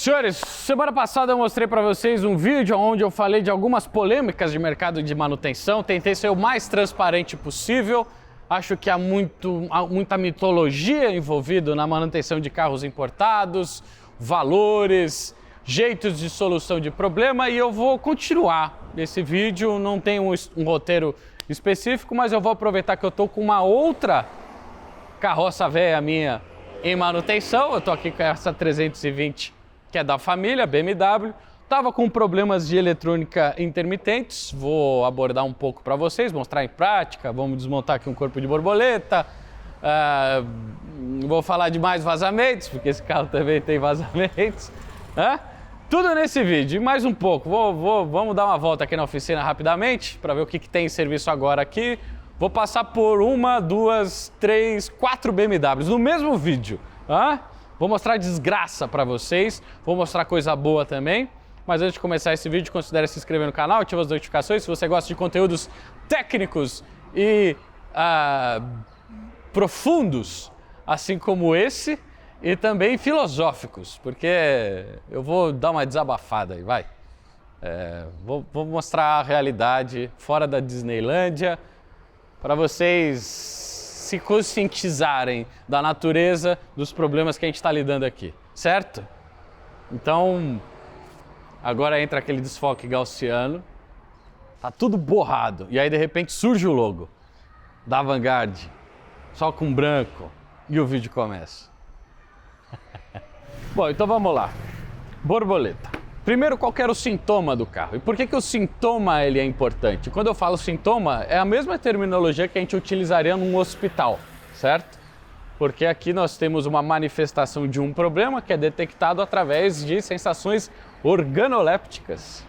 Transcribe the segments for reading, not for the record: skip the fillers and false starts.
Senhores, semana passada eu mostrei para vocês um vídeo onde eu falei de algumas polêmicas de mercado de manutenção, tentei ser o mais transparente possível. Acho que há muita mitologia envolvida na manutenção de carros importados, valores, jeitos de solução de problema, e eu vou continuar esse vídeo. Não tem um roteiro específico, mas eu vou aproveitar que eu estou com uma outra carroça velha minha em manutenção. Eu estou aqui com essa 320, que é da família, BMW. Estava com problemas de eletrônica intermitentes, vou abordar um pouco para vocês, mostrar em prática. Vamos desmontar aqui um corpo de borboleta, vou falar de mais vazamentos, porque esse carro também tem vazamentos. Tudo nesse vídeo e mais um pouco. Vamos dar uma volta aqui na oficina rapidamente, para ver o que tem em serviço agora aqui. Vou passar por 1, 2, 3, 4 BMWs no mesmo vídeo. Vou mostrar desgraça para vocês, vou mostrar coisa boa também. Mas antes de começar esse vídeo, considere se inscrever no canal, ativa as notificações se você gosta de conteúdos técnicos e profundos, assim como esse, e também filosóficos, porque eu vou dar uma desabafada aí, vai. Vou mostrar a realidade fora da Disneylândia, para vocês se conscientizarem da natureza dos problemas que a gente está lidando aqui, certo? Então, agora entra aquele desfoque gaussiano, tá tudo borrado, e aí de repente surge o logo da Vanguard, só com branco, e o vídeo começa. Bom, então vamos lá. Borboleta. Primeiro, qual que era o sintoma do carro? E por que o sintoma ele é importante? Quando eu falo sintoma, é a mesma terminologia que a gente utilizaria num hospital, certo? Porque aqui nós temos uma manifestação de um problema que é detectado através de sensações organolépticas.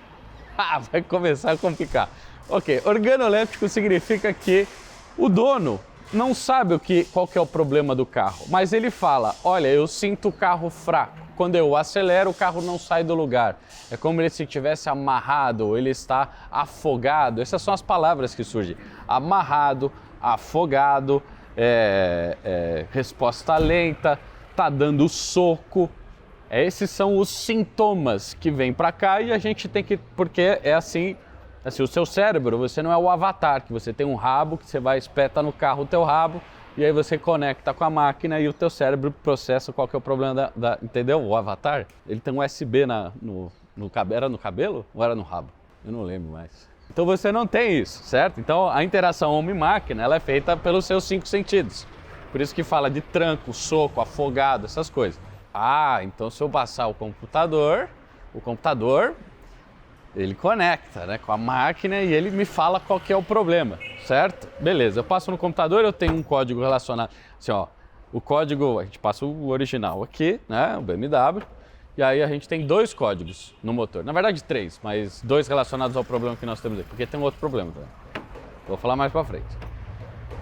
Vai começar a complicar. Ok, organoléptico significa que o dono não sabe qual que é o problema do carro, mas ele fala: olha, eu sinto o carro fraco. Quando eu acelero, o carro não sai do lugar. É como ele se tivesse amarrado, ou ele está afogado. Essas são as palavras que surgem. Amarrado, afogado, resposta lenta, tá dando soco. Esses são os sintomas que vêm para cá e a gente tem que... Porque é assim, o seu cérebro, você não é o avatar, que você tem um rabo, que você vai espetar no carro o teu rabo, e aí você conecta com a máquina e o teu cérebro processa qual que é o problema entendeu? O avatar, ele tem um USB no cabelo. Era no cabelo ou era no rabo? Eu não lembro mais. Então você não tem isso, certo? Então a interação homem-máquina, ela é feita pelos seus 5 sentidos. Por isso que fala de tranco, soco, afogado, essas coisas. Então se eu passar o computador ele conecta, né, com a máquina e ele me fala qual que é o problema, certo? Beleza, eu passo no computador, eu tenho um código relacionado, assim, ó, o código, a gente passa o original aqui, né, o BMW, e aí a gente tem 2 códigos no motor, na verdade 3, mas 2 relacionados ao problema que nós temos aqui, porque tem um outro problema também. Vou falar mais pra frente.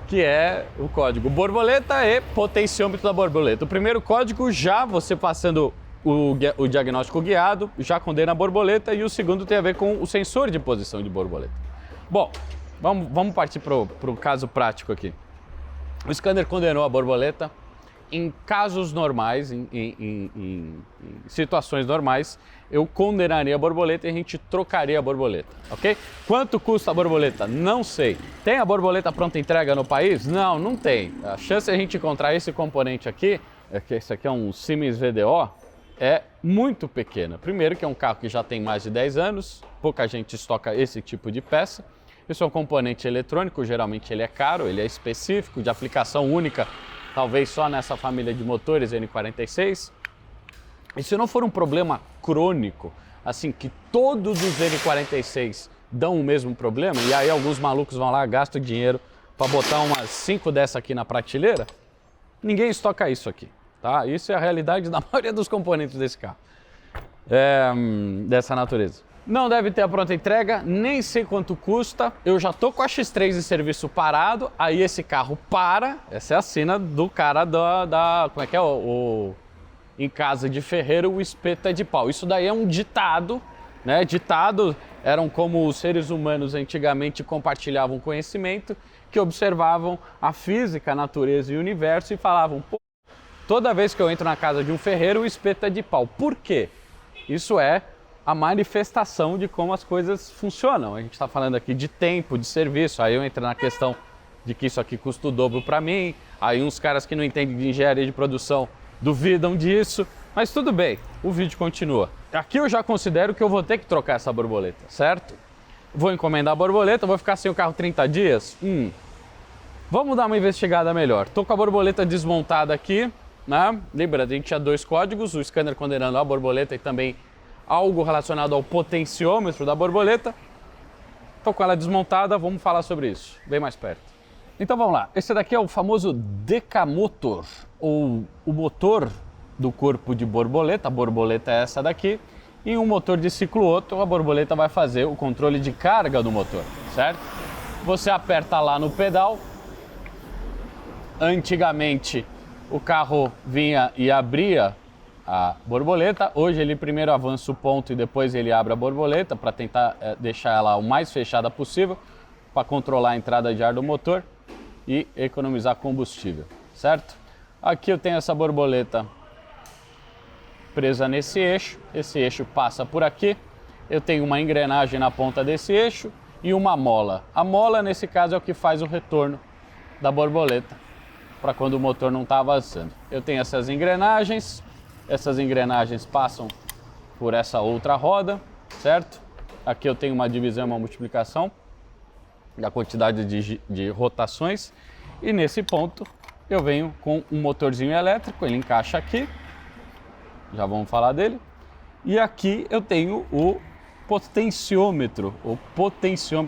Que é o código borboleta e potenciômetro da borboleta. O primeiro código, já você passando o diagnóstico guiado, já condena a borboleta, e o segundo tem a ver com o sensor de posição de borboleta. Bom, vamos partir para o caso prático aqui. O scanner condenou a borboleta. Em casos normais, em situações normais, eu condenaria a borboleta e a gente trocaria a borboleta, ok? Quanto custa a borboleta? Não sei. Tem a borboleta pronta entrega no país? Não, não tem. A chance de a gente encontrar esse componente aqui, que esse aqui é um Siemens VDO, é muito pequena. Primeiro que é um carro que já tem mais de 10 anos, pouca gente estoca esse tipo de peça. Isso é um componente eletrônico, geralmente ele é caro, ele é específico, de aplicação única, talvez só nessa família de motores N46. E se não for um problema crônico, assim, que todos os N46 dão o mesmo problema, e aí alguns malucos vão lá, gastam dinheiro para botar umas 5 dessa aqui na prateleira, ninguém estoca isso aqui. Tá? Isso é a realidade da maioria dos componentes desse carro, dessa natureza. Não deve ter a pronta entrega, nem sei quanto custa. Eu já tô com a X3 em serviço parado, aí esse carro para. Essa é a cena do cara como é que é? Em casa de ferreiro, o espeto é de pau. Isso daí é um ditado, né? Ditado eram como os seres humanos antigamente compartilhavam conhecimento, que observavam a física, a natureza e o universo e falavam: pô, toda vez que eu entro na casa de um ferreiro, o espeto é de pau. Por quê? Isso é a manifestação de como as coisas funcionam. A gente está falando aqui de tempo, de serviço, aí eu entro na questão de que isso aqui custa o dobro para mim, aí uns caras que não entendem de engenharia de produção duvidam disso, mas tudo bem, o vídeo continua. Aqui eu já considero que eu vou ter que trocar essa borboleta, certo? Vou encomendar a borboleta, vou ficar sem o carro 30 dias? Vamos dar uma investigada melhor. Tô com a borboleta desmontada aqui, né? Lembra, a gente tinha 2 códigos, o scanner condenando a borboleta e também algo relacionado ao potenciômetro da borboleta. Tô com ela desmontada, vamos falar sobre isso, bem mais perto. Então vamos lá, esse daqui é o famoso decamotor, ou o motor do corpo de borboleta. A borboleta é essa daqui, e um motor de ciclo Otto, a borboleta vai fazer o controle de carga do motor, certo? Você aperta lá no pedal. Antigamente o carro vinha e abria a borboleta, hoje ele primeiro avança o ponto e depois ele abre a borboleta para tentar deixar ela o mais fechada possível, para controlar a entrada de ar do motor e economizar combustível, certo? Aqui eu tenho essa borboleta presa nesse eixo, esse eixo passa por aqui, eu tenho uma engrenagem na ponta desse eixo e uma mola. A mola, nesse caso, é o que faz o retorno da borboleta para quando o motor não está avançando. Eu tenho essas engrenagens passam por essa outra roda, certo? Aqui eu tenho uma divisão e uma multiplicação da quantidade de rotações, e nesse ponto eu venho com um motorzinho elétrico, ele encaixa aqui, já vamos falar dele, e aqui eu tenho o potenciômetro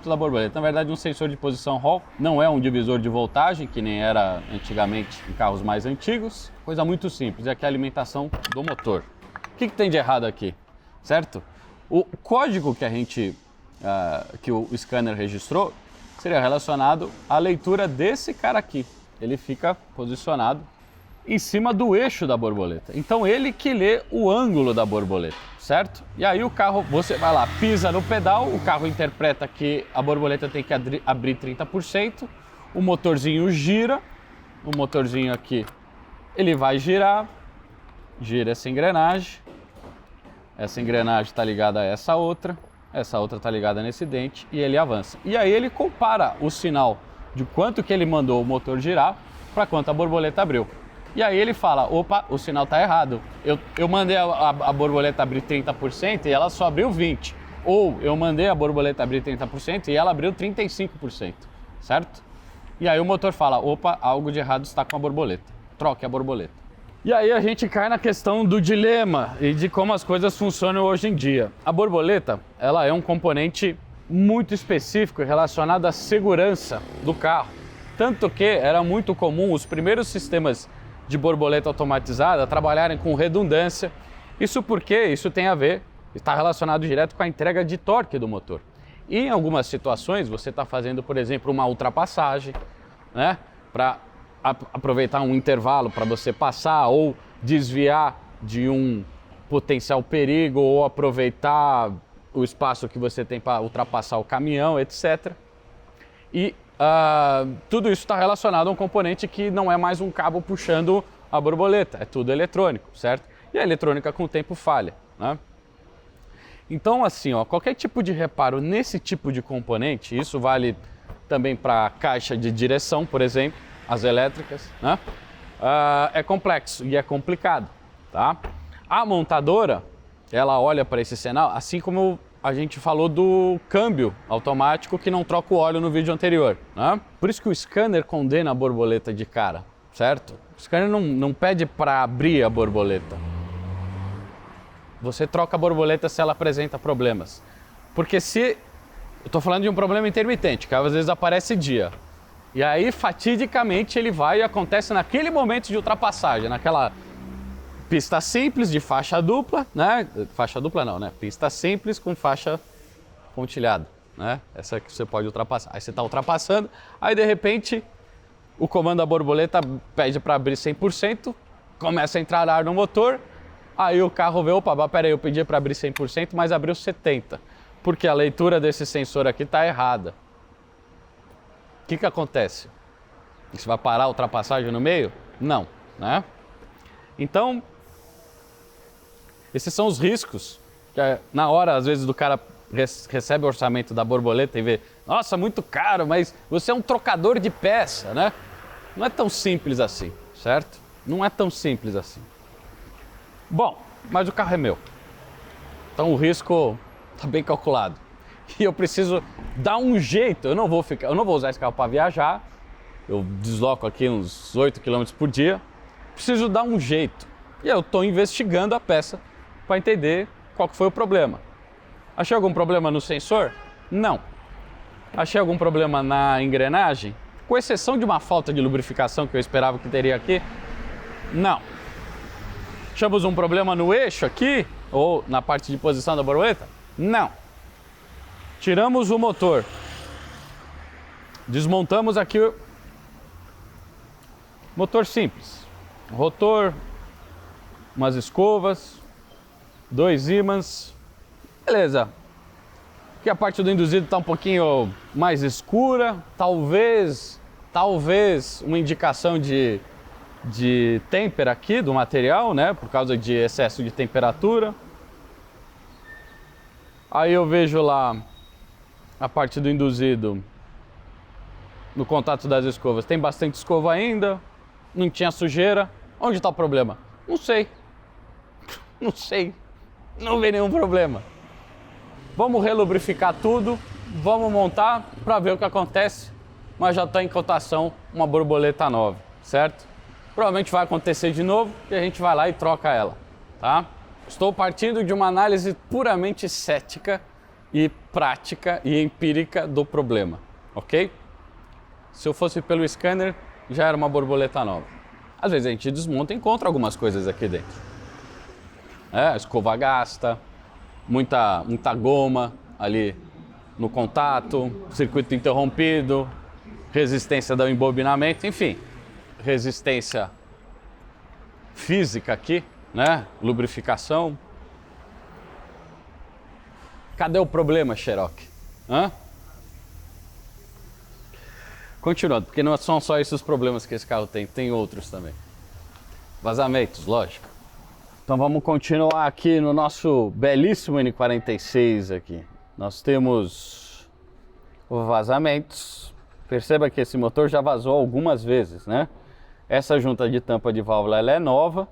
da borboleta. Na verdade, um sensor de posição Hall, não é um divisor de voltagem, que nem era antigamente em carros mais antigos, coisa muito simples, é que é a alimentação do motor. O que tem de errado aqui, certo? O código que a gente, que o scanner registrou, seria relacionado à leitura desse cara aqui. Ele fica posicionado em cima do eixo da borboleta. Então ele que lê o ângulo da borboleta, certo? E aí o carro, você vai lá, pisa no pedal, o carro interpreta que a borboleta tem que abrir 30%, o motorzinho gira, o motorzinho aqui, ele vai girar, gira essa engrenagem está ligada a essa outra está ligada nesse dente e ele avança. E aí ele compara o sinal de quanto que ele mandou o motor girar para quanto a borboleta abriu. E aí ele fala, opa, o sinal está errado. Eu mandei a borboleta abrir 30% e ela só abriu 20%. Ou eu mandei a borboleta abrir 30% e ela abriu 35%, certo? E aí o motor fala, opa, algo de errado está com a borboleta. Troque a borboleta. E aí a gente cai na questão do dilema e de como as coisas funcionam hoje em dia. A borboleta, ela é um componente muito específico relacionado à segurança do carro. Tanto que era muito comum os primeiros sistemas de borboleta automatizada trabalharem com redundância. Isso porque isso tem a ver, está relacionado direto com a entrega de torque do motor. E em algumas situações você está fazendo, por exemplo, uma ultrapassagem, né, para aproveitar um intervalo para você passar ou desviar de um potencial perigo ou aproveitar o espaço que você tem para ultrapassar o caminhão, etc. E tudo isso está relacionado a um componente que não é mais um cabo puxando a borboleta, é tudo eletrônico, certo? E a eletrônica com o tempo falha, né? Então assim, ó, qualquer tipo de reparo nesse tipo de componente, isso vale também para a caixa de direção, por exemplo, as elétricas, né? É complexo e é complicado, tá? A montadora, ela olha para esse sinal, assim como a gente falou do câmbio automático que não troca o óleo no vídeo anterior, né? Por isso que o scanner condena a borboleta de cara, certo? O scanner não pede para abrir a borboleta. Você troca a borboleta se ela apresenta problemas. Porque se... Eu estou falando de um problema intermitente, que às vezes aparece dia. E aí, fatidicamente, ele vai e acontece naquele momento de ultrapassagem, naquela pista simples de faixa dupla, né? Faixa dupla não, né? Pista simples com faixa pontilhada, né? Essa que você pode ultrapassar. Aí você está ultrapassando, aí de repente o comando da borboleta pede para abrir 100%, começa a entrar ar no motor, aí o carro vê, opa, peraí, eu pedi para abrir 100%, mas abriu 70%, porque a leitura desse sensor aqui está errada. O que acontece? Você vai parar a ultrapassagem no meio? Não, né? Então, esses são os riscos Na hora, às vezes, do cara recebe o orçamento da borboleta e vê, nossa, muito caro, mas você é um trocador de peça, né? Não é tão simples assim, certo? Não é tão simples assim. Bom, mas o carro é meu. Então o risco está bem calculado. E eu preciso dar um jeito. Eu não vou usar esse carro para viajar. Eu desloco aqui uns 8 km por dia. Preciso dar um jeito. E eu estou investigando a peça para entender qual que foi o problema. Achei algum problema no sensor? Não. Achei algum problema na engrenagem? Com exceção de uma falta de lubrificação que eu esperava que teria aqui? Não. Achamos um problema no eixo aqui? Ou na parte de posição da borboleta? Não. Tiramos o motor. Desmontamos aqui o motor simples. Rotor, umas escovas, 2 ímãs. Beleza. Aqui a parte do induzido está um pouquinho mais escura. Talvez uma indicação de têmpera aqui do material, né? Por causa de excesso de temperatura. Aí eu vejo lá a parte do induzido no contato das escovas. Tem bastante escova ainda, não tinha sujeira. Onde está o problema? Não sei. Não sei. Não vê nenhum problema. Vamos relubrificar tudo, vamos montar para ver o que acontece, mas já está em cotação uma borboleta nova, certo? Provavelmente vai acontecer de novo e a gente vai lá e troca ela, tá? Estou partindo de uma análise puramente cética e prática e empírica do problema, ok? Se eu fosse pelo scanner, já era uma borboleta nova. Às vezes a gente desmonta e encontra algumas coisas aqui dentro. A escova gasta, muita goma ali no contato, circuito interrompido, resistência do embobinamento, enfim, resistência física aqui, né? Lubrificação. Cadê o problema, Cherokee? Continuando, porque não são só esses os problemas que esse carro tem outros também. Vazamentos, lógico. Então vamos continuar aqui no nosso belíssimo N46 aqui. Nós temos vazamentos. Perceba que esse motor já vazou algumas vezes, né? Essa junta de tampa de válvula ela é nova,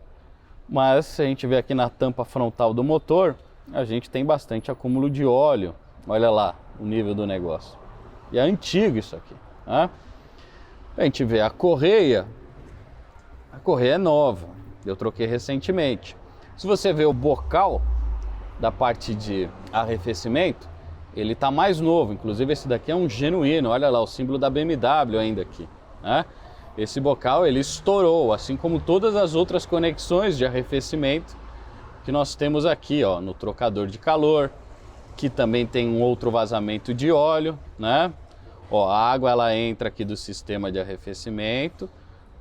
mas se a gente vê aqui na tampa frontal do motor, a gente tem bastante acúmulo de óleo. Olha lá o nível do negócio. E é antigo isso aqui, né? A gente vê a correia é nova, eu troquei recentemente. Se você vê o bocal da parte de arrefecimento, ele está mais novo, inclusive esse daqui é um genuíno, olha lá o símbolo da BMW ainda aqui, né? Esse bocal ele estourou, assim como todas as outras conexões de arrefecimento que nós temos aqui, ó, no trocador de calor, que também tem um outro vazamento de óleo, né? Ó, a água ela entra aqui do sistema de arrefecimento,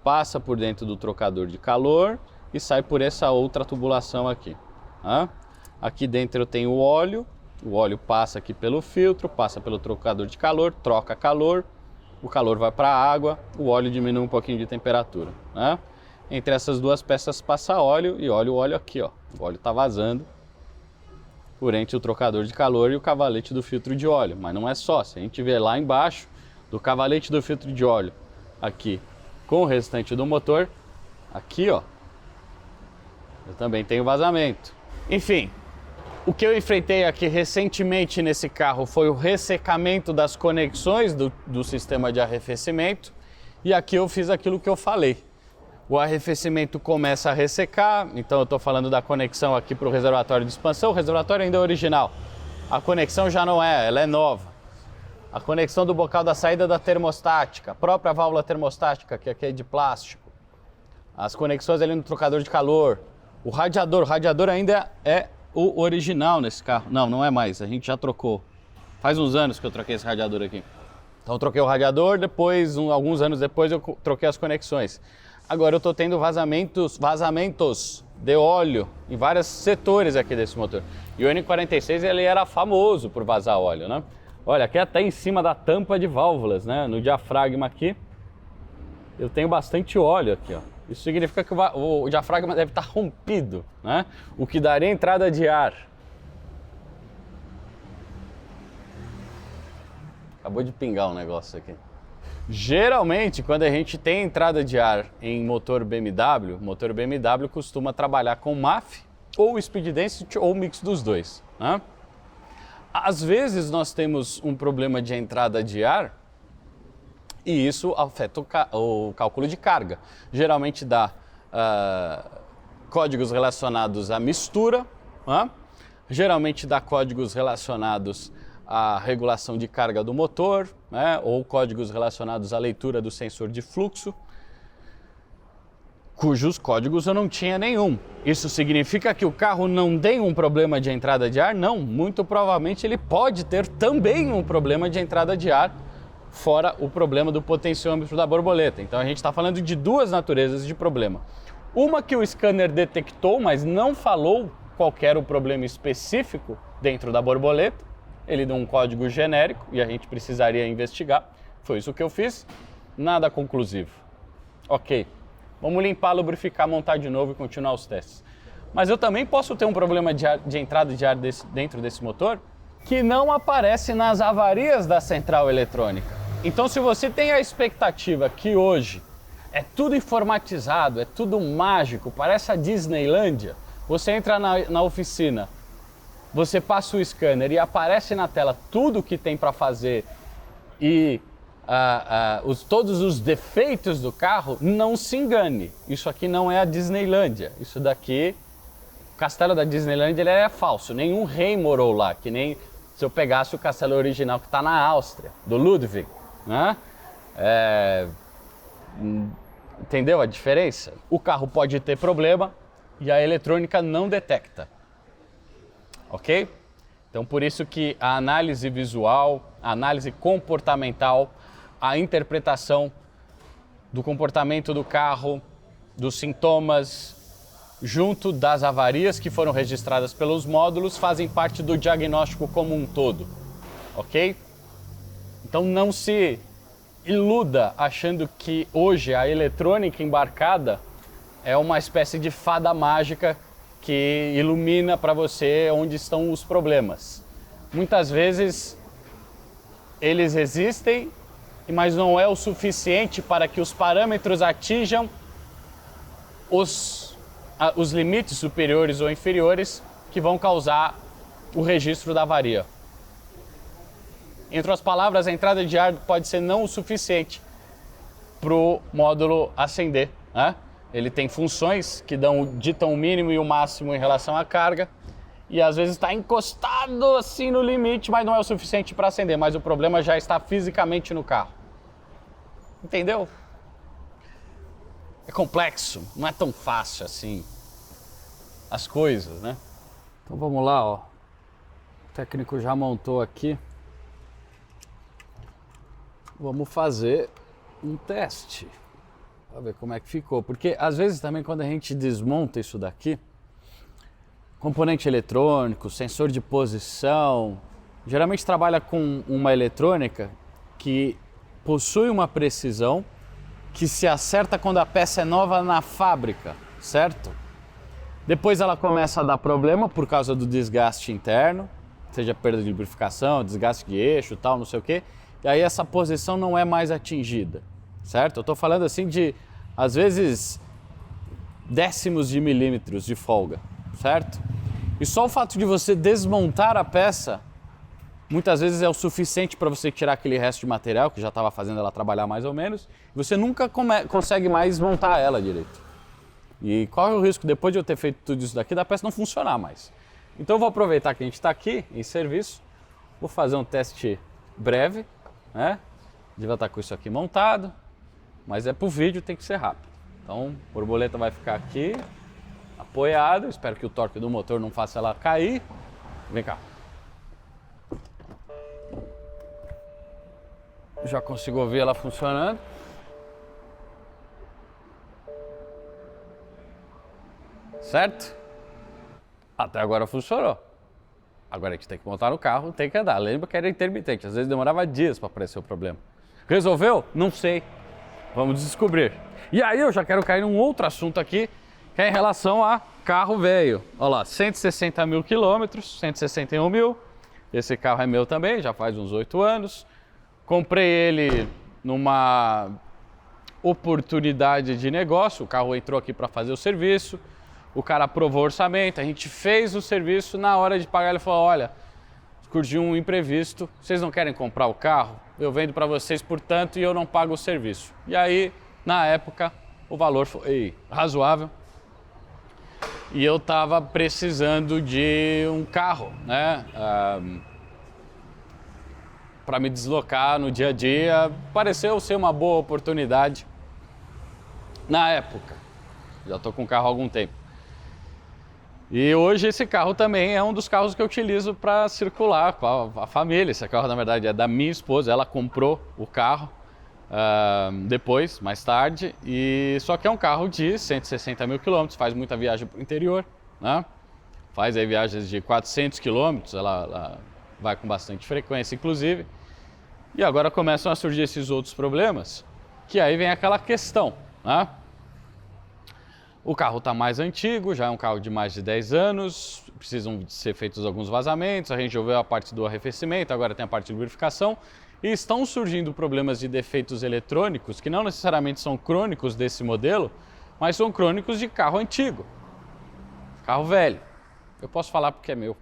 passa por dentro do trocador de calor e sai por essa outra tubulação aqui, né? Aqui dentro eu tenho o óleo passa aqui pelo filtro, passa pelo trocador de calor, troca calor, o calor vai para a água, o óleo diminui um pouquinho de temperatura, né? Entre essas duas peças passa óleo e olha o óleo aqui, ó. O óleo está vazando por entre o trocador de calor e o cavalete do filtro de óleo, mas não é só. Se a gente ver lá embaixo do cavalete do filtro de óleo aqui com o restante do motor, aqui, ó, eu também tenho vazamento. Enfim, o que eu enfrentei aqui recentemente nesse carro foi o ressecamento das conexões do sistema de arrefecimento, e aqui eu fiz aquilo que eu falei. O arrefecimento começa a ressecar, então eu estou falando da conexão aqui para o reservatório de expansão. O reservatório ainda é original, a conexão já não é, ela é nova. A conexão do bocal da saída da termostática, a própria válvula termostática, que aqui é de plástico. As conexões ali no trocador de calor. O radiador ainda é o original nesse carro. Não, não é mais, a gente já trocou. Faz uns anos que eu troquei esse radiador aqui. Então eu troquei o radiador, depois, alguns anos depois, eu troquei as conexões. Agora eu estou tendo vazamentos de óleo em vários setores aqui desse motor. E o N46 ele era famoso por vazar óleo, né? Olha, aqui até em cima da tampa de válvulas, né? No diafragma aqui, eu tenho bastante óleo aqui, ó. Isso significa que o diafragma deve estar rompido, né? O que daria entrada de ar. Acabou de pingar um negócio aqui. Geralmente, quando a gente tem entrada de ar em motor BMW costuma trabalhar com MAF, ou Speed Density, ou mix dos dois, né? Às vezes nós temos um problema de entrada de ar e isso afeta o cálculo de carga. Geralmente dá códigos relacionados à mistura, né? Geralmente dá códigos relacionados à regulação de carga do motor, né? Ou códigos relacionados à leitura do sensor de fluxo, cujos códigos eu não tinha nenhum. Isso significa que o carro não tem um problema de entrada de ar? Não, muito provavelmente ele pode ter também um problema de entrada de ar, fora o problema do potenciômetro da borboleta. Então a gente está falando de duas naturezas de problema. Uma que o scanner detectou, mas não falou qual era o problema específico dentro da borboleta. Ele deu um código genérico e a gente precisaria investigar. Foi isso que eu fiz. Nada conclusivo. Ok. Vamos limpar, lubrificar, montar de novo e continuar os testes. Mas eu também posso ter um problema de entrada de ar dentro desse motor que não aparece nas avarias da central eletrônica. Então, se você tem a expectativa que hoje é tudo informatizado, é tudo mágico, parece a Disneylândia, você entra na oficina, você passa o scanner e aparece na tela tudo o que tem para fazer e todos os defeitos do carro, não se engane. Isso aqui não é a Disneylândia. Isso daqui, o castelo da Disneylândia, ele é falso. Nenhum rei morou lá, que nem se eu pegasse o castelo original que está na Áustria, do Ludwig, né? Entendeu a diferença? O carro pode ter problema e a eletrônica não detecta. Ok? Então, por isso que a análise visual, a análise comportamental, a interpretação do comportamento do carro, dos sintomas, junto das avarias que foram registradas pelos módulos, fazem parte do diagnóstico como um todo, ok? Então não se iluda achando que hoje a eletrônica embarcada é uma espécie de fada mágica que ilumina para você onde estão os problemas. Muitas vezes eles existem, mas não é o suficiente para que os parâmetros atinjam os limites superiores ou inferiores que vão causar o registro da avaria. Entre outras palavras, a entrada de ar pode ser não o suficiente para o módulo acender, né? Ele tem funções que ditam o mínimo e o máximo em relação à carga e às vezes está encostado assim no limite, mas não é o suficiente para acender, mas o problema já está fisicamente no carro. Entendeu? É complexo, não é tão fácil assim as coisas, né? Então vamos lá, ó. O técnico já montou aqui. Vamos fazer um teste para ver como é que ficou, porque às vezes também quando a gente desmonta isso daqui, componente eletrônico, sensor de posição, geralmente trabalha com uma eletrônica que possui uma precisão que se acerta quando a peça é nova na fábrica, certo? Depois ela começa a dar problema por causa do desgaste interno, seja perda de lubrificação, desgaste de eixo, tal, não sei o quê, e aí essa posição não é mais atingida, certo? Eu estou falando assim de, às vezes, décimos de milímetros de folga, certo? E só o fato de você desmontar a peça, muitas vezes é o suficiente para você tirar aquele resto de material que já estava fazendo ela trabalhar mais ou menos, e você nunca consegue mais montar ela direito. E corre o risco, depois de eu ter feito tudo isso daqui, da peça não funcionar mais. Então eu vou aproveitar que a gente está aqui em serviço, vou fazer um teste breve, né? Devia estar com isso aqui montado, mas é para o vídeo, tem que ser rápido. Então a borboleta vai ficar aqui, apoiada, espero que o torque do motor não faça ela cair. Vem cá. Já consigo ouvir ela funcionando. Certo? Até agora funcionou. Agora a gente tem que montar no carro, tem que andar. Lembra que era intermitente, às vezes demorava dias para aparecer o problema. Resolveu? Não sei. Vamos descobrir. E aí eu já quero cair num outro assunto aqui, que é em relação a carro velho. Olha lá, 160 mil quilômetros, 161 mil. Esse carro é meu também, já faz uns 8 anos. Comprei ele numa oportunidade de negócio, o carro entrou aqui para fazer o serviço, o cara aprovou o orçamento, a gente fez o serviço, na hora de pagar ele falou, olha, surgiu um imprevisto, vocês não querem comprar o carro? Eu vendo para vocês por tanto e eu não pago o serviço. E aí, na época, o valor foi razoável e eu estava precisando de um carro, né? Para me deslocar no dia a dia, pareceu ser uma boa oportunidade na época. Já estou com o carro há algum tempo. E hoje esse carro também é um dos carros que eu utilizo para circular com a família. Esse carro, na verdade, é da minha esposa. Ela comprou o carro depois, mais tarde. Só que é um carro de 160 mil quilômetros, faz muita viagem para o interior, né? Faz aí viagens de 400 quilômetros, ela vai com bastante frequência, inclusive. E agora começam a surgir esses outros problemas, que aí vem aquela questão, né? O carro está mais antigo, já é um carro de mais de 10 anos, precisam ser feitos alguns vazamentos, a gente já viu a parte do arrefecimento, agora tem a parte de lubrificação, e estão surgindo problemas de defeitos eletrônicos, que não necessariamente são crônicos desse modelo, mas são crônicos de carro antigo, carro velho. Eu posso falar porque é meu,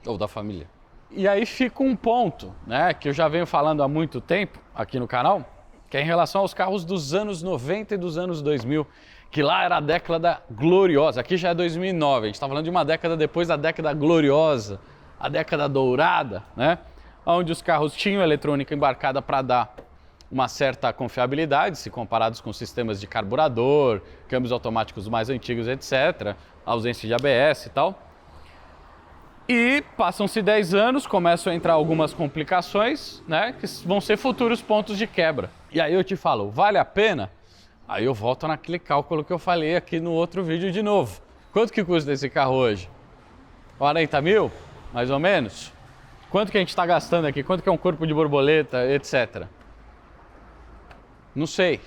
ou da família. E aí fica um ponto, né, que eu já venho falando há muito tempo aqui no canal, que é em relação aos carros dos anos 90 e dos anos 2000, que lá era a década gloriosa, aqui já é 2009, a gente está falando de uma década depois da década gloriosa, a década dourada, né? Onde os carros tinham eletrônica embarcada para dar uma certa confiabilidade, se comparados com sistemas de carburador, câmbios automáticos mais antigos, etc., ausência de ABS e tal. E passam-se 10 anos, começam a entrar algumas complicações, né, que vão ser futuros pontos de quebra. E aí eu te falo, vale a pena? Aí eu volto naquele cálculo que eu falei aqui no outro vídeo de novo. Quanto que custa esse carro hoje? 40 mil, mais ou menos? Quanto que a gente está gastando aqui? Quanto que é um corpo de borboleta, etc? Não sei.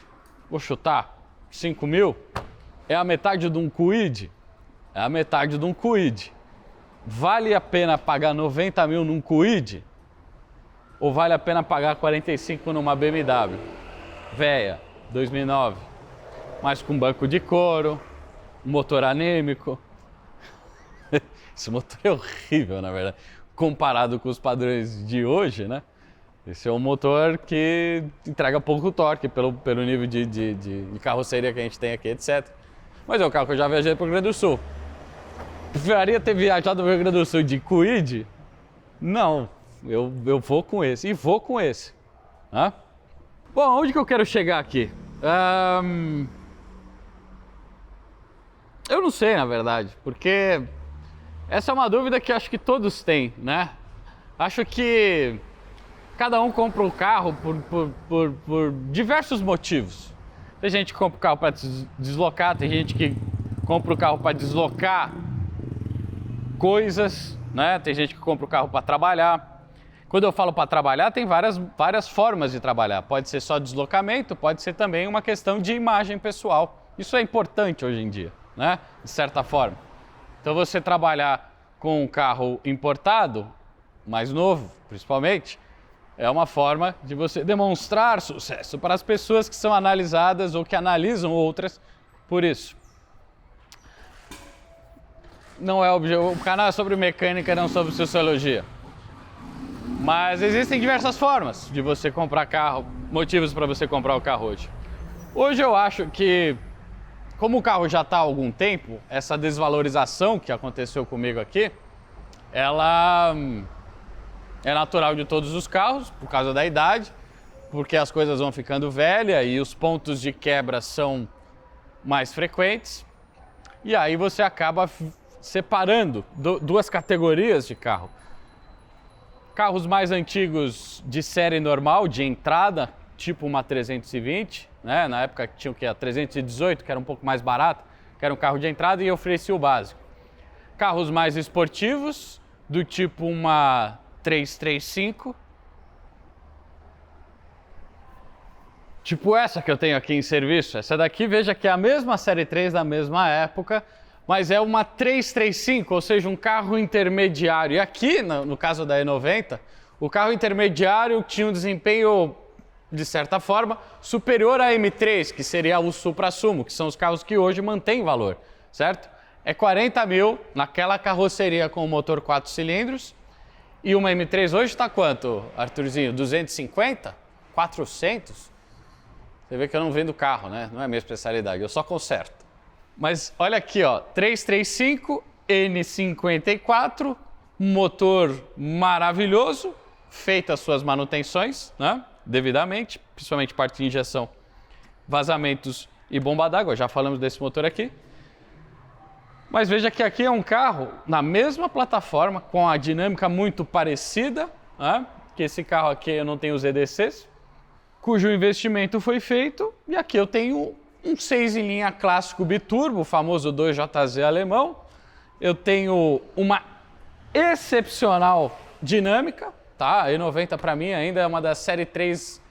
Vou chutar. 5 mil? É a metade de um Kwid? É a metade de um Kwid. Vale a pena pagar 90 mil num Kwid? Ou vale a pena pagar 45 numa BMW? Véia, 2009. Mas com banco de couro, motor anêmico. Esse motor é horrível, na verdade, comparado com os padrões de hoje, né? Esse é um motor que entrega pouco torque pelo nível de carroceria que a gente tem aqui, etc. Mas é o carro que eu já viajei para o Rio Grande do Sul. Preferiria ter viajado para o Rio Grande do Sul de Kwid? Não, eu vou com esse, e vou com esse. Né? Bom, onde que eu quero chegar aqui? Eu não sei, na verdade, porque essa é uma dúvida que acho que todos têm, né? Acho que cada um compra um carro por diversos motivos. Tem gente que compra o carro para deslocar, tem gente que compra o carro para deslocar coisas, né? Tem gente que compra o carro para trabalhar. Quando eu falo para trabalhar, tem várias formas de trabalhar. Pode ser só deslocamento, pode ser também uma questão de imagem pessoal. Isso é importante hoje em dia, né? De certa forma. Então você trabalhar com um carro importado, mais novo principalmente, é uma forma de você demonstrar sucesso para as pessoas que são analisadas ou que analisam outras por isso. Não é o canal é sobre mecânica, não sobre sociologia. Mas existem diversas formas de você comprar carro, motivos para você comprar o carro hoje. Hoje eu acho que, como o carro já está há algum tempo, essa desvalorização que aconteceu comigo aqui, ela é natural de todos os carros, por causa da idade, porque as coisas vão ficando velhas e os pontos de quebra são mais frequentes. E aí você acaba separando duas categorias de carro. Carros mais antigos de série normal, de entrada, tipo uma 320, né? Na época tinha o que? A 318, que era um pouco mais barato, que era um carro de entrada e oferecia o básico. Carros mais esportivos, do tipo uma 335, tipo essa que eu tenho aqui em serviço. Essa daqui, veja que é a mesma série 3 da mesma época, mas é uma 335, ou seja, um carro intermediário. E aqui, no caso da E90, O carro intermediário tinha um desempenho, de certa forma, superior à M3, que seria o suprassumo, que são os carros que hoje mantêm valor, certo? É 40 mil naquela carroceria com o motor 4 cilindros. E uma M3 hoje está quanto, Arthurzinho? 250? 400? Você vê que eu não vendo carro, né? Não é minha especialidade, eu só conserto. Mas olha aqui, ó, 335 N54, motor maravilhoso, feita as suas manutenções, né? Devidamente, principalmente parte de injeção, vazamentos e bomba d'água, já falamos desse motor aqui. Mas veja que aqui é um carro na mesma plataforma, com a dinâmica muito parecida, né? Que esse carro aqui eu não tenho os EDCs, cujo investimento foi feito, e aqui eu tenho um 6 em linha clássico biturbo, o famoso 2JZ alemão. Eu tenho uma excepcional dinâmica, tá? A E90 para mim ainda é uma das série 3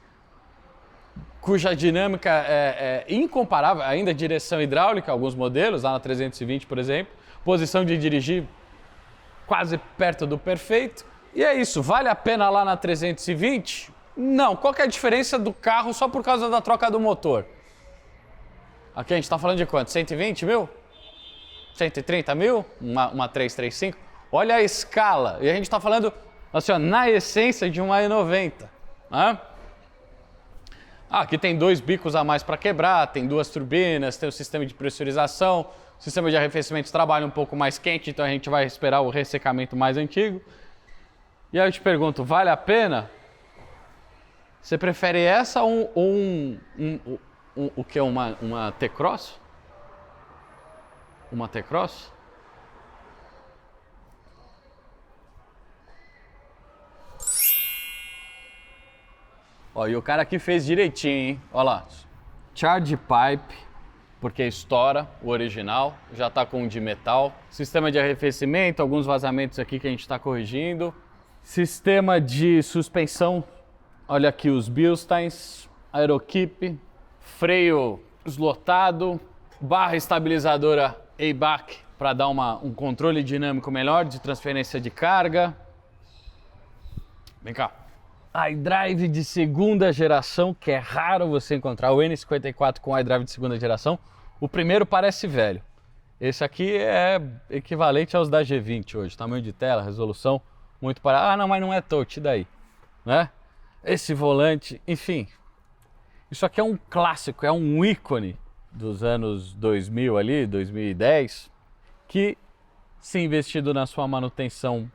cuja dinâmica é incomparável, ainda direção hidráulica, alguns modelos, lá na 320, por exemplo, posição de dirigir quase perto do perfeito. E é isso, vale a pena lá na 320? Não, qual que é a diferença do carro só por causa da troca do motor? Aqui a gente está falando de quanto? 120 mil? 130 mil? Uma 335? Olha a escala, e a gente está falando, assim, ó, na essência de uma E90, né? Aqui tem 2 bicos a mais para quebrar, tem 2 turbinas, tem o sistema de pressurização, o sistema de arrefecimento trabalha um pouco mais quente, então a gente vai esperar o ressecamento mais antigo. E aí eu te pergunto, vale a pena? Você prefere essa ou o que é uma T-Cross? Uma T-Cross? Ó, e o cara aqui fez direitinho, hein? Olha lá. Charge pipe, porque estoura o original, já está com um de metal. Sistema de arrefecimento, alguns vazamentos aqui que a gente está corrigindo. Sistema de suspensão, olha aqui os Bilsteins, Aerokeep, freio eslotado, barra estabilizadora ABAC para dar um controle dinâmico melhor de transferência de carga. Vem cá. iDrive de segunda geração, que é raro você encontrar, o N54 com iDrive de segunda geração. O primeiro parece velho. Esse aqui é equivalente aos da G20 hoje, tamanho de tela, resolução, muito para... Ah, não, mas não é touch, e daí? Né? Esse volante, enfim. Isso aqui é um clássico, é um ícone dos anos 2000 ali, 2010, que, se investido na sua manutenção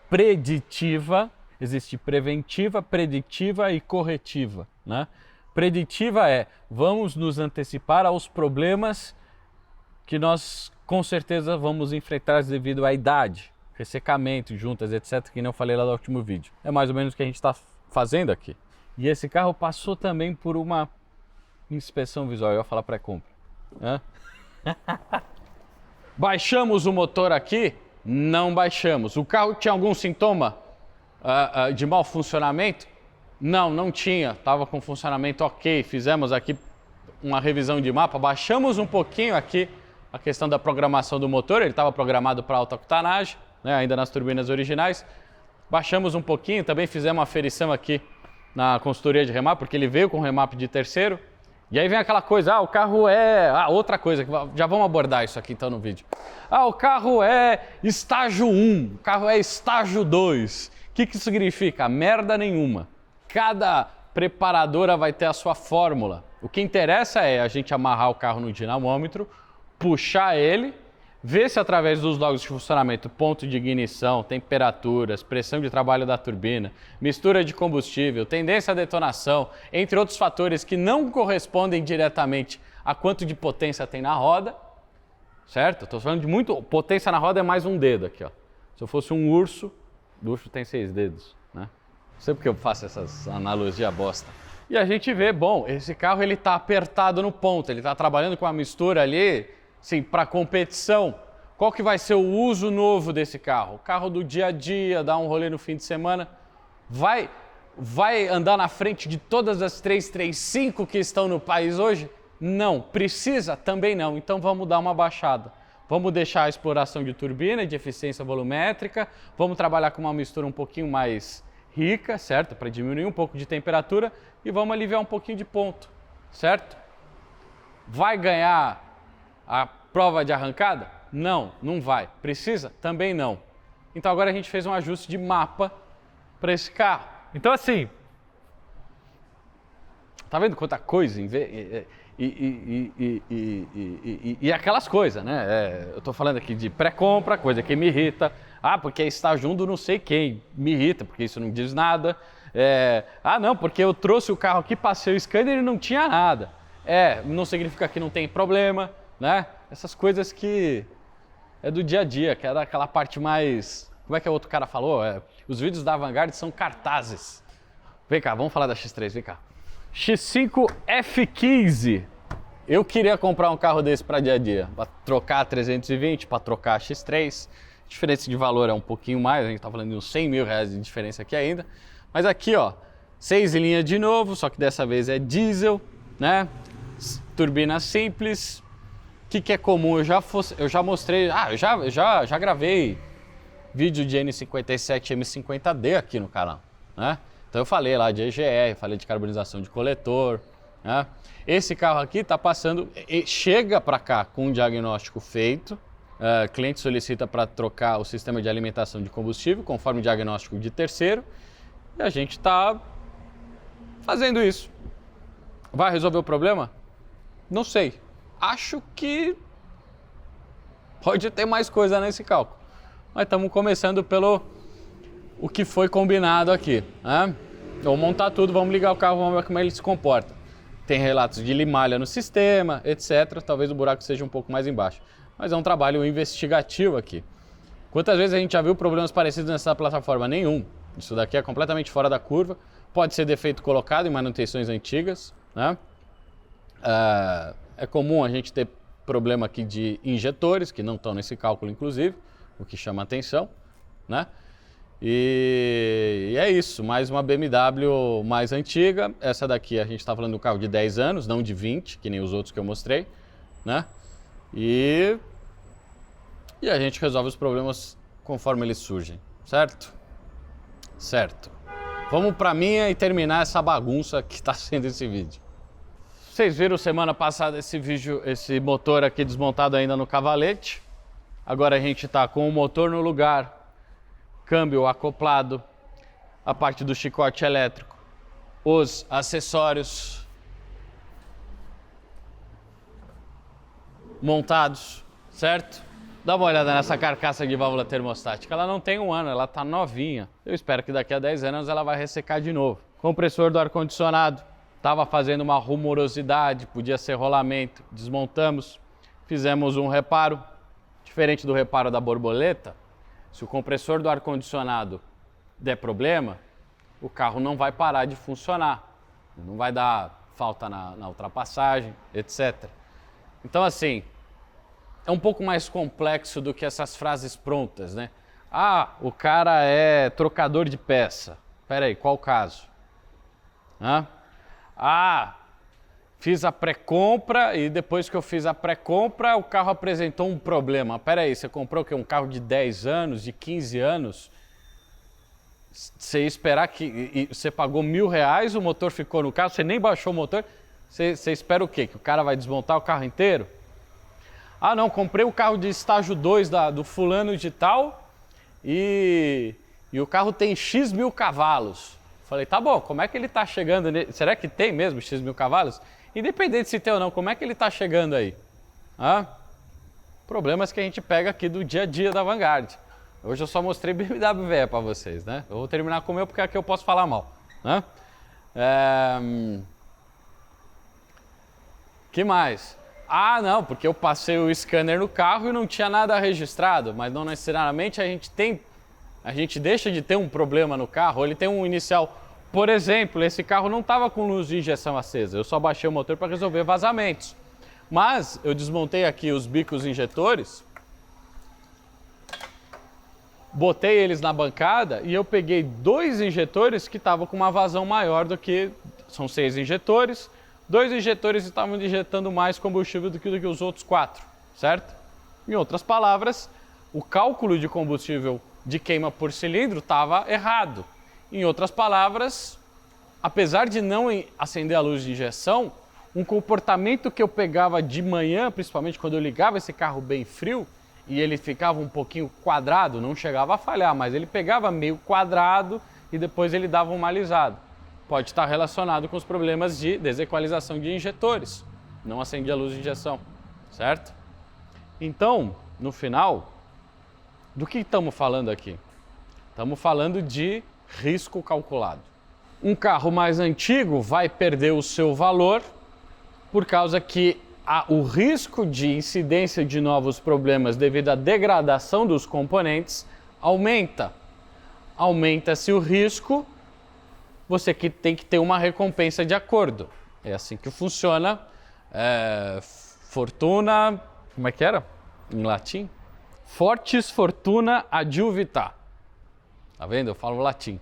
preditiva, existe preventiva, preditiva e corretiva, né? Preditiva é, vamos nos antecipar aos problemas que nós com certeza vamos enfrentar devido à idade, ressecamento, juntas, etc, que nem eu falei lá no último vídeo. É mais ou menos o que a gente está fazendo aqui. E esse carro passou também por uma inspeção visual, eu ia falar pré-compra, né? Baixamos o motor aqui? Não baixamos. O carro tinha algum sintoma de mau funcionamento? Não tinha, estava com funcionamento ok, fizemos aqui uma revisão de mapa, baixamos um pouquinho aqui a questão da programação do motor, ele estava programado para alta octanagem, né, ainda nas turbinas originais, baixamos um pouquinho, também fizemos uma aferição aqui na consultoria de remap, porque ele veio com remap de terceiro, e aí vem aquela coisa, o carro é... outra coisa, já vamos abordar isso aqui então no vídeo. O carro é estágio 1, o carro é estágio 2. O que isso significa? Merda nenhuma. Cada preparadora vai ter a sua fórmula. O que interessa é a gente amarrar o carro no dinamômetro, puxar ele, ver se através dos logs de funcionamento, ponto de ignição, temperaturas, pressão de trabalho da turbina, mistura de combustível, tendência à detonação, entre outros fatores que não correspondem diretamente a quanto de potência tem na roda, certo? Estou falando de muito... Potência na roda é mais um dedo aqui, ó. Se eu fosse um urso, o urso tem 6 dedos, né? Não sei porque eu faço essas analogias bosta. E a gente vê, bom, esse carro ele está apertado no ponto, ele está trabalhando com uma mistura ali, sim, para competição. Qual que vai ser o uso novo desse carro? O carro do dia a dia, dar um rolê no fim de semana, vai andar na frente de todas as 335 que estão no país hoje? Não. Precisa? Também não. Então vamos dar uma baixada. Vamos deixar a exploração de turbina, de eficiência volumétrica, vamos trabalhar com uma mistura um pouquinho mais rica, certo? Para diminuir um pouco de temperatura e vamos aliviar um pouquinho de ponto, certo? Vai ganhar a prova de arrancada? Não, não vai. Precisa? Também não. Então agora a gente fez um ajuste de mapa para esse carro. Então assim, tá vendo quanta coisa? E aquelas coisas, né? Eu tô falando aqui de pré-compra, coisa que me irrita. Ah, porque está junto não sei quem, me irrita, porque isso não diz nada. Não, porque eu trouxe o carro aqui, passei o scanner e não tinha nada. Não significa que não tem problema, né? Essas coisas que é do dia a dia, que é daquela parte mais... Como é que o outro cara falou? Os vídeos da Vanguard são cartazes. Vem cá, vamos falar da X3, vem cá. X5 F15. Eu queria comprar um carro desse para dia a dia, para trocar a 320, para trocar a X3. A diferença de valor é um pouquinho mais, a gente tá falando de uns 100 mil reais de diferença aqui ainda. Mas aqui, ó, 6 linhas de novo, só que dessa vez é diesel, né? Turbina simples. O que é comum? Eu já mostrei, eu já gravei vídeo de N57 M50D aqui no canal, né? Então eu falei lá de EGR, falei de carbonização de coletor, né? Esse carro aqui está passando, chega para cá com um diagnóstico feito, cliente solicita para trocar o sistema de alimentação de combustível conforme o diagnóstico de terceiro e a gente está fazendo isso. Vai resolver o problema? Não sei. Acho que pode ter mais coisa nesse cálculo, mas estamos começando pelo o que foi combinado aqui, né? Vamos montar tudo, vamos ligar o carro, vamos ver como ele se comporta. Tem relatos de limalha no sistema, etc. Talvez o buraco seja um pouco mais embaixo. Mas é um trabalho investigativo aqui. Quantas vezes a gente já viu problemas parecidos nessa plataforma? Nenhum. Isso daqui é completamente fora da curva. Pode ser defeito colocado em manutenções antigas, né? É comum a gente ter problema aqui de injetores, que não estão nesse cálculo, inclusive, o que chama atenção, né? E é isso, mais uma BMW mais antiga. Essa daqui a gente está falando do carro de 10 anos, não de 20, que nem os outros que eu mostrei, né? E a gente resolve os problemas conforme eles surgem, certo? Certo. Vamos para minha e terminar essa bagunça que está sendo esse vídeo. Vocês viram semana passada esse motor aqui desmontado ainda no cavalete. Agora a gente está com o motor no lugar, câmbio acoplado, a parte do chicote elétrico, os acessórios montados, certo? Dá uma olhada nessa carcaça de válvula termostática, ela não tem um ano, ela tá novinha. Eu espero que daqui a 10 anos ela vai ressecar de novo. Compressor do ar-condicionado, estava fazendo uma rumorosidade, podia ser rolamento, desmontamos, fizemos um reparo, diferente do reparo da borboleta. Se o compressor do ar-condicionado der problema, o carro não vai parar de funcionar, não vai dar falta na ultrapassagem, etc. Então, assim, é um pouco mais complexo do que essas frases prontas, né? Ah, o cara é trocador de peça. Espera aí, qual o caso? Fiz a pré-compra e depois que eu fiz a pré-compra, o carro apresentou um problema. Espera aí, você comprou o quê? Um carro de 10 anos, de 15 anos? Você ia esperar que... você pagou R$1.000, o motor ficou no carro, você nem baixou o motor, você espera o quê? Que o cara vai desmontar o carro inteiro? Ah, não, comprei o carro de estágio 2 do fulano de tal e o carro tem X mil cavalos. Falei, tá bom, como é que ele está chegando? Será que tem mesmo X mil cavalos? Independente se tem ou não, como é que ele está chegando aí? Problemas que a gente pega aqui do dia a dia da Vanguard. Hoje eu só mostrei BMW para vocês, né? Eu vou terminar com o meu porque aqui eu posso falar mal, né? Que mais? Ah, não, porque eu passei o scanner no carro e não tinha nada registrado, mas não necessariamente a gente deixa de ter um problema no carro, ele tem um inicial. Por exemplo, esse carro não estava com luz de injeção acesa, eu só baixei o motor para resolver vazamentos. Mas eu desmontei aqui os bicos injetores, botei eles na bancada e eu peguei 2 injetores que estavam com uma vazão maior do que... São 6 injetores, 2 injetores estavam injetando mais combustível do que os outros 4, certo? Em outras palavras, o cálculo de combustível de queima por cilindro estava errado. Em outras palavras, apesar de não acender a luz de injeção, um comportamento que eu pegava de manhã, principalmente quando eu ligava esse carro bem frio, e ele ficava um pouquinho quadrado, não chegava a falhar, mas ele pegava meio quadrado e depois ele dava uma alisada. Pode estar relacionado com os problemas de desequalização de injetores. Não acende a luz de injeção, certo? Então, no final, do que estamos falando aqui? Estamos falando de risco calculado. Um carro mais antigo vai perder o seu valor por causa que o risco de incidência de novos problemas devido à degradação dos componentes aumenta. Aumenta-se o risco, você que tem que ter uma recompensa de acordo. É assim que funciona. Fortuna, como é que era em latim? Fortis fortuna adiuvita. Tá vendo? Eu falo latim.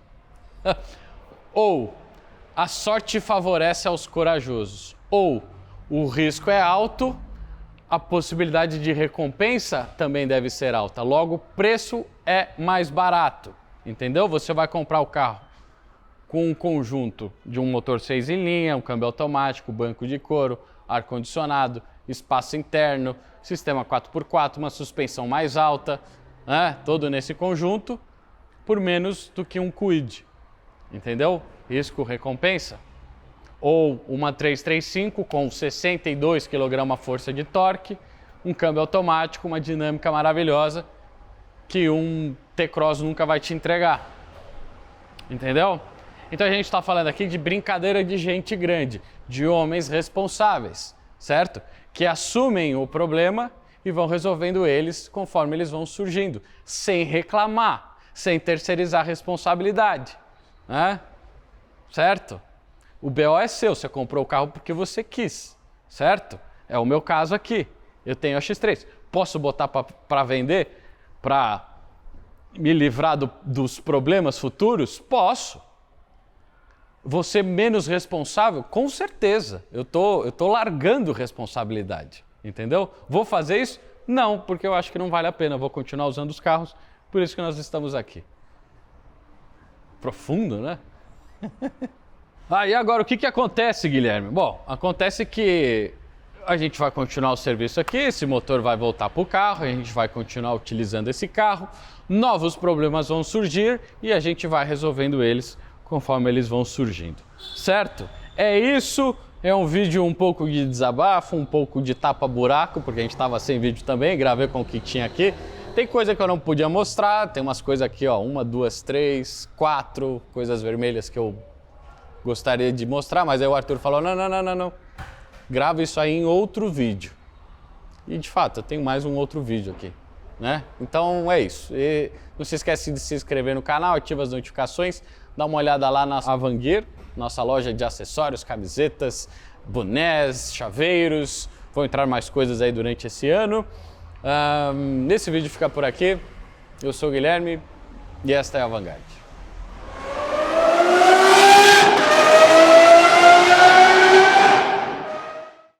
Ou a sorte favorece aos corajosos. Ou o risco é alto, a possibilidade de recompensa também deve ser alta. Logo, o preço é mais barato. Entendeu? Você vai comprar o carro com um conjunto de um motor 6 em linha, um câmbio automático, banco de couro, ar-condicionado, espaço interno, sistema 4x4, uma suspensão mais alta, todo nesse conjunto, por menos do que um Kwid. Entendeu? Risco-recompensa. Ou uma 335 com 62 kgf de torque, um câmbio automático, uma dinâmica maravilhosa que um T-Cross nunca vai te entregar. Entendeu? Então a gente está falando aqui de brincadeira de gente grande, de homens responsáveis, certo? Que assumem o problema e vão resolvendo eles conforme eles vão surgindo, sem reclamar, sem terceirizar a responsabilidade, né? Certo? O BO é seu, você comprou o carro porque você quis, certo? É o meu caso aqui, eu tenho a X3. Posso botar para vender para me livrar dos problemas futuros? Posso. Vou ser menos responsável? Com certeza. Eu tô largando responsabilidade, entendeu? Vou fazer isso? Não, porque eu acho que não vale a pena. Vou continuar usando os carros, por isso que nós estamos aqui. Profundo, né? E agora o que acontece, Guilherme? Bom, acontece que a gente vai continuar o serviço aqui, esse motor vai voltar para o carro, a gente vai continuar utilizando esse carro, novos problemas vão surgir e a gente vai resolvendo eles conforme eles vão surgindo, certo? É isso, é um vídeo um pouco de desabafo, um pouco de tapa-buraco, porque a gente estava sem vídeo também, gravei com o que tinha aqui. Tem coisa que eu não podia mostrar, tem umas coisas aqui, ó, 1, 2, 3, 4 coisas vermelhas que eu gostaria de mostrar, mas aí o Arthur falou, não, grava isso aí em outro vídeo. E de fato, eu tenho mais um outro vídeo aqui, né? Então é isso. E não se esquece de se inscrever no canal, ativa as notificações, dá uma olhada lá na Avanguer, nossa loja de acessórios, camisetas, bonés, chaveiros. Vão entrar mais coisas aí durante esse ano. Nesse vídeo fica por aqui. Eu sou o Guilherme e esta é a Vanguard.